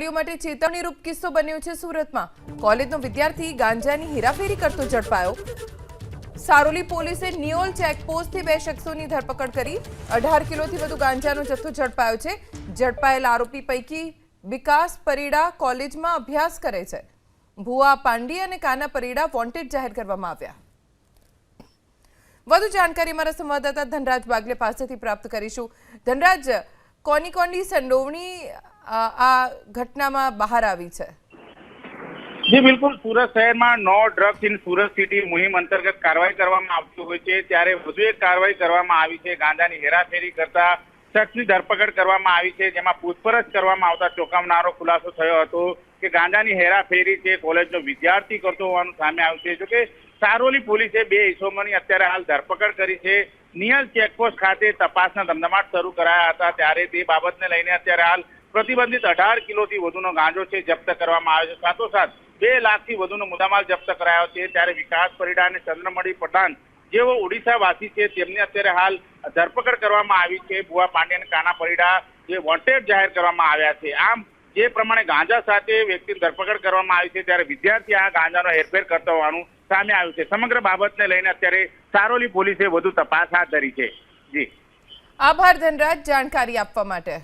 વાલીઓ માટે ચેતવણીરૂપ કિસ્સો બન્યો છે સુરતમાં। કોલેજનો વિદ્યાર્થી ગાંજાની હેરાફેરી કરતો ઝડપાયો। સારોલી પોલીસે નિયોલ ચેકપોસ્ટથી 2 શખ્સોની ધરપકડ કરી। 18 કિલોથી વધુ ગાંજાનો જથ્થો ઝડપાયો છે। ઝડપાયેલ આરોપી પૈકી વિકાસ પરીડા કોલેજમાં અભ્યાસ કરે છે। ભુવા પાંડી અને કાના પરીડા વોન્ટેડ જાહેર કરવામાં આવ્યા। વધુ જાણકારી અમારા સંવાદદાતા ધનરાજ બાગલે પાસેથી પ્રાપ્ત કરીશું। ધનરાજ, કોની સંડોવણી આ ઘટનામાં બહાર આવી છે? જી બિલકુલ, સુરત શહેરમાં no drugs in Surat city મુહિમ અંતર્ગત કાર્યવાહી કરવામાં આવતી હોય છે, ત્યારે વધુ એક કાર્યવાહી કરવામાં આવી છે। ગાંજાની હેરાફેરી કરતા શખ્સની ધરપકડ કરવામાં આવી છે, જેમાં પૂછપરછ કરવામાં આવતા ચોંકાવનારો ખુલાસો થયો હતો કે ગાંજાની હેરાફેરી છે કોલેજનો વિદ્યાર્થી કરતો હોવાનું સામે આવ્યું છે। જોકે સારોલી પોલીસે 2 ઇસમોની અત્યારે હાલ ધરપકડ કરી છે। નિયલ ચેકપોસ્ટ ખાતે તપાસના ધમધમાટ શરૂ કરાયા હતા, ત્યારે તે બાબતને લઈને અત્યારે હાલ પ્રતિબંધિત 18 કિલોથી વધુનો ગાંજો છે જપ્ત કરવામાં આવ્યો છે। સાથોસાથ 2 લાખથી વધુનો મુદ્દામાલ જપ્ત કરાયો છે। ત્યારે વિકાસ પરીડા અને ચંદ્રમણી પઠાણ જેઓ ઓડિશા વાસી છે તેમની અત્યારે હાલ ધરપકડ કરવામાં આવી છે। ભુવા પાંડે અને કાના પરીડા જે વોન્ટેડ જાહેર કરવામાં આવ્યા છે। આમ જે પ્રમાણે ગાંજા સાથે વ્યક્તિની ધરપકડ કરવામાં આવી છે, ત્યારે વિદ્યાર્થી આ ગાંજાનો હેરફેર કરતો હોવાનું સામે આવ્યું છે। સમગ્ર બાબતને લઈને અત્યારે સારોલી પોલીસે વધુ તપાસ હાથ ધરી છે। જી આભાર ધનરાજ, જાણકારી આપવા માટે।